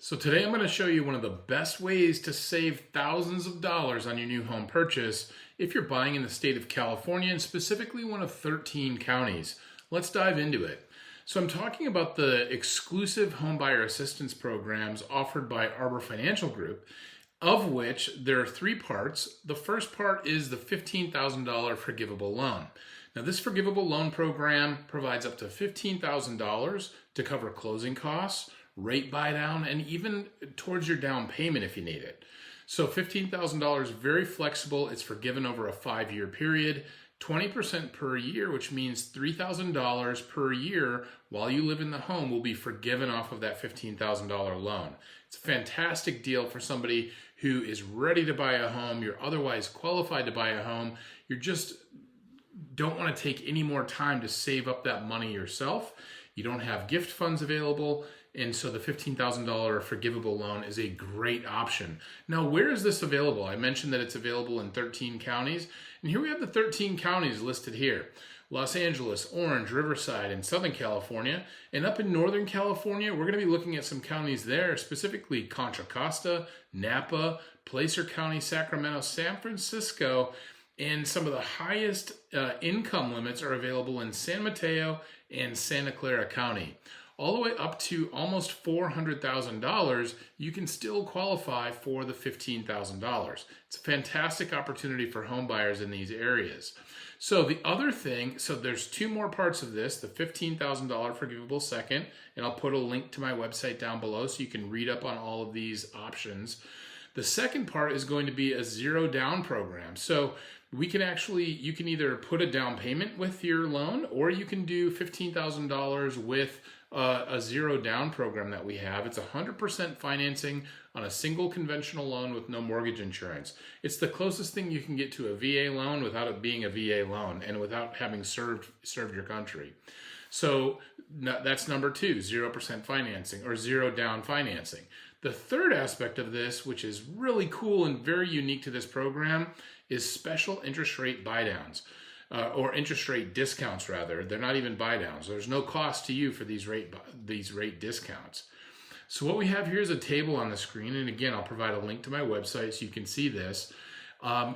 So today I'm going to show you one of the best ways to save thousands of dollars on your new home purchase if you're buying in the state of California and specifically one of 13 counties. Let's dive into it. So I'm talking about the exclusive homebuyer assistance programs offered by Arbor Financial Group, of which there are three parts. The first part is the $15,000 forgivable loan. Now, this forgivable loan program provides up to $15,000 to cover closing costs, rate buy down, and even towards your down payment if you need it. So $15,000, very flexible. It's forgiven over a 5-year period, 20% per year, which means $3,000 per year while you live in the home will be forgiven off of that $15,000 loan. It's a fantastic deal for somebody who is ready to buy a home. You're otherwise qualified to buy a home. You're just don't want to take any more time to save up that money yourself. You don't have gift funds available, and so the $15,000 forgivable loan is a great option. Now, where is this available? I mentioned that it's available in 13 counties, and here we have the 13 counties listed here. Los Angeles, Orange, Riverside, and Southern California. And up in Northern California, we're going to be looking at some counties there, specifically Contra Costa, Napa, Placer County, Sacramento, San Francisco, and some of the highest income limits are available in San Mateo and Santa Clara County. All the way up to almost $400,000, you can still qualify for the $15,000. It's a fantastic opportunity for home buyers in these areas. So the other thing, so there's two more parts of this, the $15,000 forgivable second, and I'll put a link to my website down below so you can read up on all of these options. The second part is going to be a zero down program. So you can either put a down payment with your loan, or you can do $15,000 with a zero down program that we have. It's 100% financing on a single conventional loan with no mortgage insurance. It's the closest thing you can get to a VA loan without it being a VA loan and without having served your country. So that's number two, 0% financing or zero down financing. The third aspect of this, which is really cool and very unique to this program, is special interest rate buydowns. Or interest rate discounts, rather. They're not even buy downs. There's no cost to you for these rate discounts. So what we have here is a table on the screen, and again, I'll provide a link to my website so you can see this.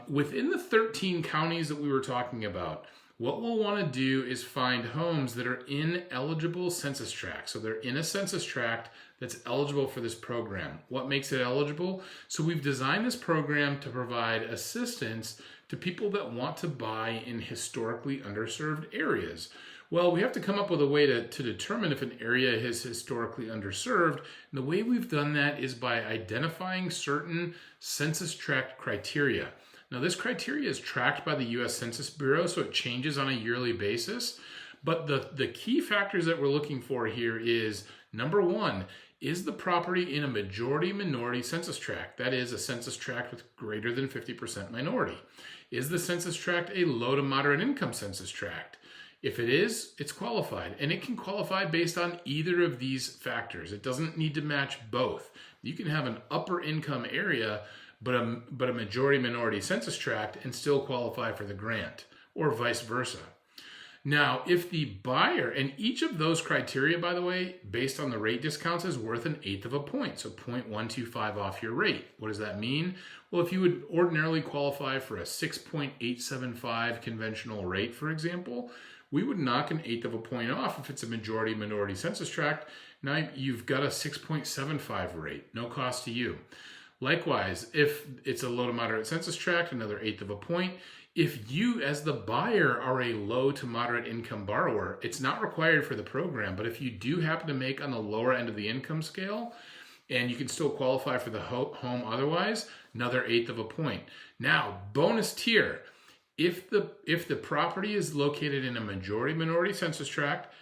Within the 13 counties that we were talking about, what we'll want to do is find homes that are in eligible census tracts. So they're in a census tract that's eligible for this program. What makes it eligible? So we've designed this program to provide assistance to people that want to buy in historically underserved areas. Well, we have to come up with a way to determine if an area is historically underserved. And the way we've done that is by identifying certain census tract criteria. Now, this criteria is tracked by the U.S. Census Bureau, so it changes on a yearly basis. But the key factors that we're looking for here is, number one, is the property in a majority-minority census tract? That is, a census tract with greater than 50% minority. Is the census tract a low to moderate income census tract? If it is, it's qualified. And it can qualify based on either of these factors. It doesn't need to match both. You can have an upper income area, but a majority-minority census tract and still qualify for the grant, or vice versa. Now, if the buyer, and each of those criteria, by the way, based on the rate discounts, is worth 1/8 of a point, so 0.125 off your rate. What does that mean? Well, if you would ordinarily qualify for a 6.875 conventional rate, for example, we would knock 1/8 of a point off if it's a majority-minority census tract. Now you've got a 6.75 rate, no cost to you. Likewise, if it's a low to moderate census tract, another 1/8 of a point. If you, as the buyer, are a low to moderate income borrower, it's not required for the program, but if you do happen to make on the lower end of the income scale, and you can still qualify for the home otherwise, another 1/8 of a point. Now, bonus tier, if the property is located in a majority-minority census tract,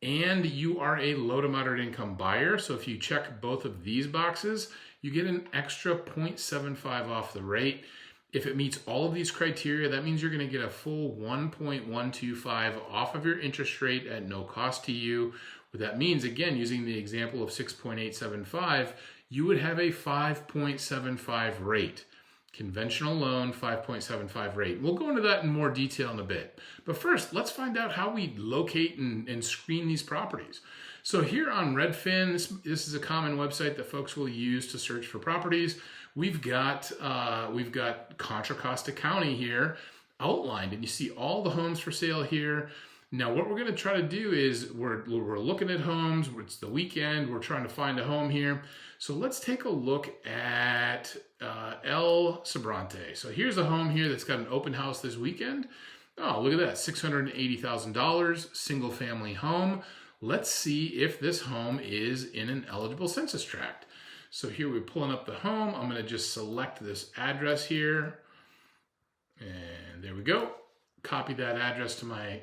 and you are a low to moderate income buyer, so if you check both of these boxes, you get an extra 0.75 off the rate. If it meets all of these criteria, that means you're going to get a full 1.125 off of your interest rate at no cost to you. What that means, again, using the example of 6.875, you would have a 5.75 rate. Conventional loan, 5.75 rate. We'll go into that in more detail in a bit. But first, let's find out how we locate and screen these properties. So here on Redfin, this is a common website that folks will use to search for properties. We've got Contra Costa County here outlined, and you see all the homes for sale here. Now, what we're going to try to do is we're looking at homes. It's the weekend. We're trying to find a home here. So let's take a look at El Sobrante. So here's a home here that's got an open house this weekend. Oh, look at that, $680,000, single family home. Let's see if this home is in an eligible census tract. So here we're pulling up the home. I'm going to just select this address here. And there we go. Copy that address to my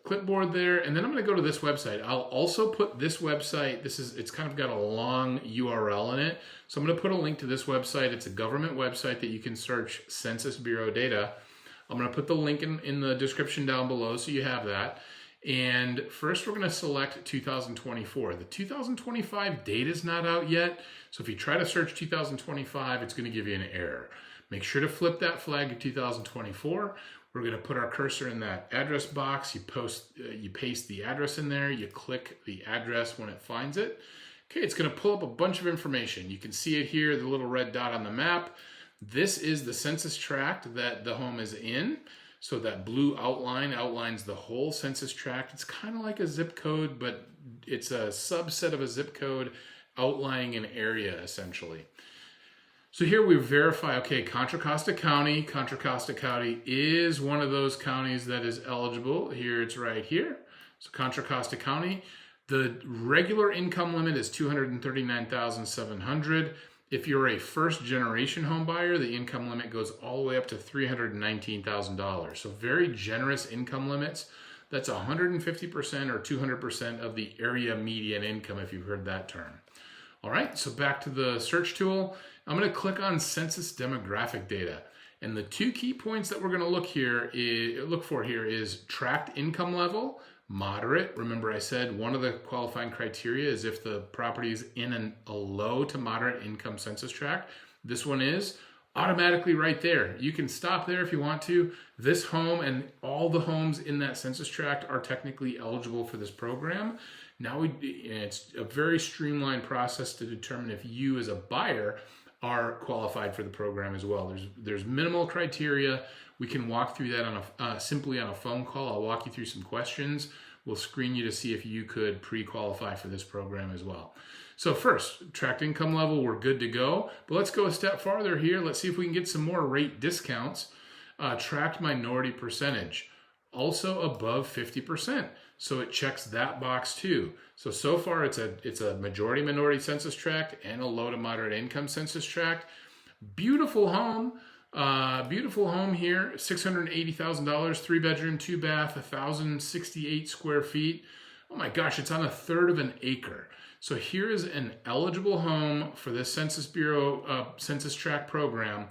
clipboard there, and then I'm going to go to this website. I'll also put this website. It's kind of got a long URL in it, so I'm going to put a link to this website. It's a government website that you can search Census Bureau data. I'm going to put the link in the description down below so you have that. And first, we're going to select 2024. The 2025 data is not out yet, so if you try to search 2025, it's going to give you an error. Make sure to flip that flag to 2024. We're going to put our cursor in that address box. You paste the address in there. You click the address when it finds it. Okay, it's going to pull up a bunch of information. You can see it here, the little red dot on the map. This is the census tract that the home is in. So that blue outline outlines the whole census tract. It's kind of like a zip code, but it's a subset of a zip code outlining an area essentially. So here we verify, okay, Contra Costa County. Contra Costa County is one of those counties that is eligible. Here, it's right here. So Contra Costa County, the regular income limit is $239,700. If you're a first-generation home buyer, the income limit goes all the way up to $319,000. So very generous income limits. That's 150% or 200% of the area median income, if you've heard that term. All right, so back to the search tool. I'm going to click on census demographic data. And the two key points that we're going to look for here is tract income level, moderate. Remember I said one of the qualifying criteria is if the property is in a low to moderate income census tract. This one is automatically right there. You can stop there if you want to. This home and all the homes in that census tract are technically eligible for this program. Now it's a very streamlined process to determine if you as a buyer are qualified for the program as well. There's minimal criteria. We can walk through that simply on a phone call. I'll walk you through some questions. We'll screen you to see if you could pre-qualify for this program as well. So first, tract income level, we're good to go. But let's go a step farther here. Let's see if we can get some more rate discounts. Tract minority percentage, also above 50%. So it checks that box too. So far it's a majority minority census tract and a low to moderate income census tract. Beautiful home here, $680,000, 3 bedroom, 2 bath, 1,068 square feet. Oh my gosh, it's on 1/3 of an acre. So here is an eligible home for this Census Bureau census tract program,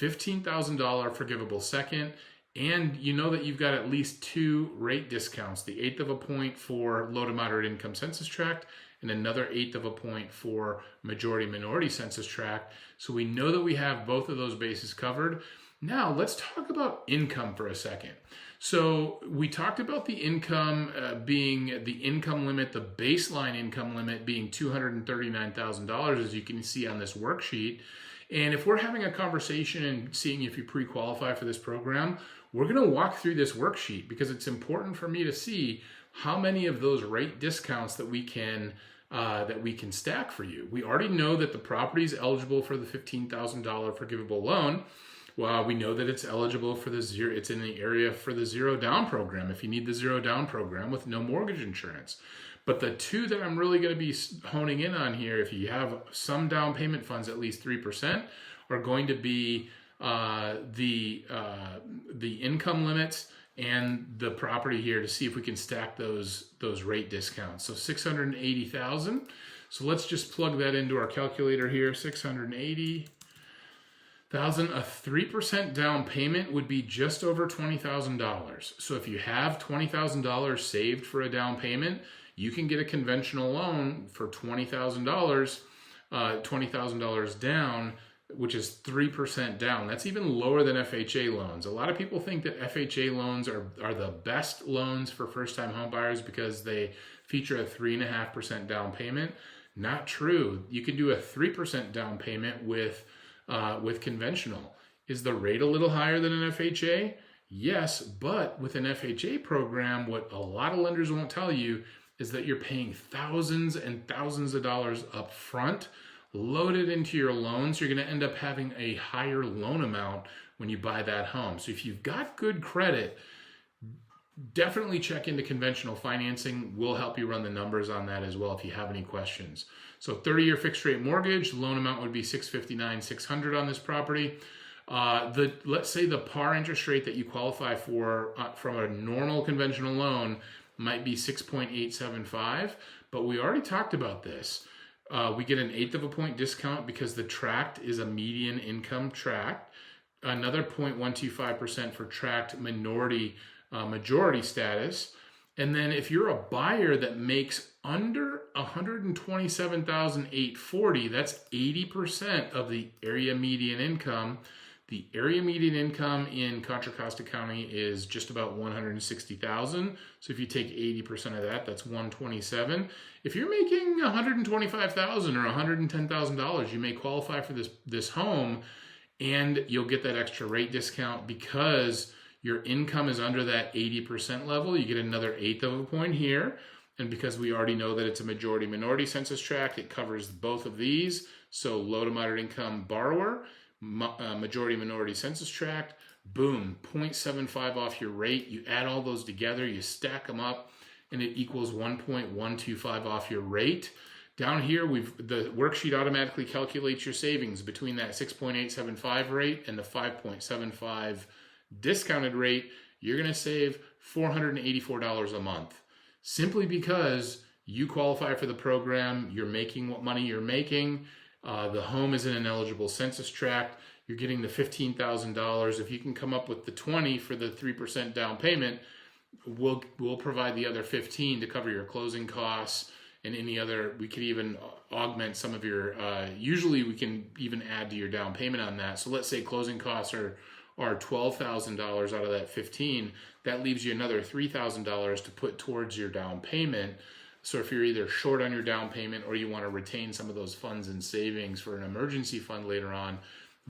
$15,000 forgivable second. And you know that you've got at least 2 rate discounts, the 1/8 of a point for low to moderate income census tract and another 1/8 of a point for majority minority census tract. So we know that we have both of those bases covered. Now let's talk about income for a second. So we talked about the income being the income limit, the baseline income limit being $239,000, as you can see on this worksheet. And if we're having a conversation and seeing if you pre-qualify for this program, we're going to walk through this worksheet because it's important for me to see how many of those rate discounts that we can stack for you. We already know that the property is eligible for the $15,000 forgivable loan. Well, we know that it's eligible for it's in the area for the zero down program if you need the zero down program with no mortgage insurance. But the two that I'm really going to be honing in on here, if you have some down payment funds, at least 3%, are going to be the income limits and the property here to see if we can stack those rate discounts. So $680,000. So let's just plug that into our calculator here. $680,000. A 3% down payment would be just over $20,000. So if you have $20,000 saved for a down payment, you can get a conventional loan for $20,000, $20,000 down, which is 3% down. That's even lower than FHA loans. A lot of people think that FHA loans are the best loans for first-time home buyers because they feature a 3.5% down payment. Not true. You can do a 3% down payment with conventional. Is the rate a little higher than an FHA? Yes, but with an FHA program, what a lot of lenders won't tell you is that you're paying thousands and thousands of dollars up front, loaded into your loans. You're going to end up having a higher loan amount when you buy that home. So if you've got good credit, definitely check into conventional financing. We'll help you run the numbers on that as well if you have any questions. So 30-year fixed rate mortgage, loan amount would be $659,600 on this property. Let's say the par interest rate that you qualify for from a normal conventional loan might be 6.875, but we already talked about this. We get an 1/8 of a point discount because the tract is a median income tract. Another 0.125% for tract majority status. And then if you're a buyer that makes under $127,840, that's 80% of the area median income. The area median income in Contra Costa County is just about $160,000. So if you take 80% of that, that's $127,000. If you're making $125,000 or $110,000, you may qualify for this home, and you'll get that extra rate discount because your income is under that 80% level. You get another 1/8 of a point here. And because we already know that it's a majority minority census tract, it covers both of these. So low to moderate income borrower, majority minority census tract, boom, 0.75 off your rate. You add all those together, you stack them up, and it equals 1.125 off your rate. Down here, the worksheet automatically calculates your savings between that 6.875 rate and the 5.75 discounted rate. You're going to save $484 a month simply because you qualify for the program. You're making what money you're making. The home is in an eligible census tract. You're getting the $15,000. If you can come up with the 20 for the 3% down payment, we'll provide the other 15 to cover your closing costs and any other. We could even augment some of your. Usually, we can even add to your down payment on that. So let's say closing costs are $12,000 out of that 15. That leaves you another $3,000 to put towards your down payment. So if you're either short on your down payment or you want to retain some of those funds and savings for an emergency fund later on,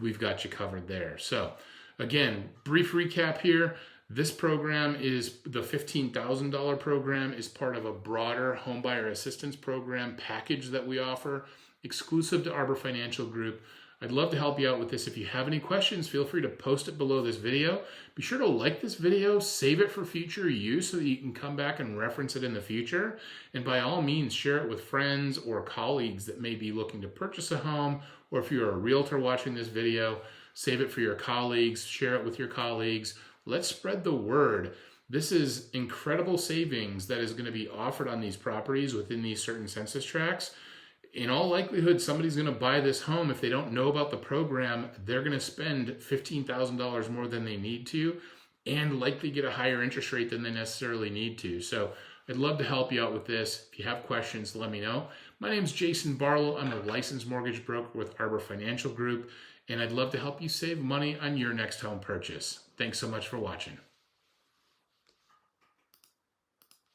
we've got you covered there. So again, brief recap here. This program is the $15,000 program is part of a broader homebuyer assistance program package that we offer exclusive to Arbor Financial Group. I'd love to help you out with this. If you have any questions, feel free to post it below this video. Be sure to like this video, save it for future use so that you can come back and reference it in the future. And by all means, share it with friends or colleagues that may be looking to purchase a home, or if you're a realtor watching this video, save it for your colleagues, share it with your colleagues. Let's spread the word. This is incredible savings that is going to be offered on these properties within these certain census tracts. In all likelihood, somebody's going to buy this home. If they don't know about the program, they're going to spend $15,000 more than they need to and likely get a higher interest rate than they necessarily need to. So I'd love to help you out with this. If you have questions, let me know. My name is Jason Barlow. I'm a licensed mortgage broker with Arbor Financial Group, and I'd love to help you save money on your next home purchase. Thanks so much for watching.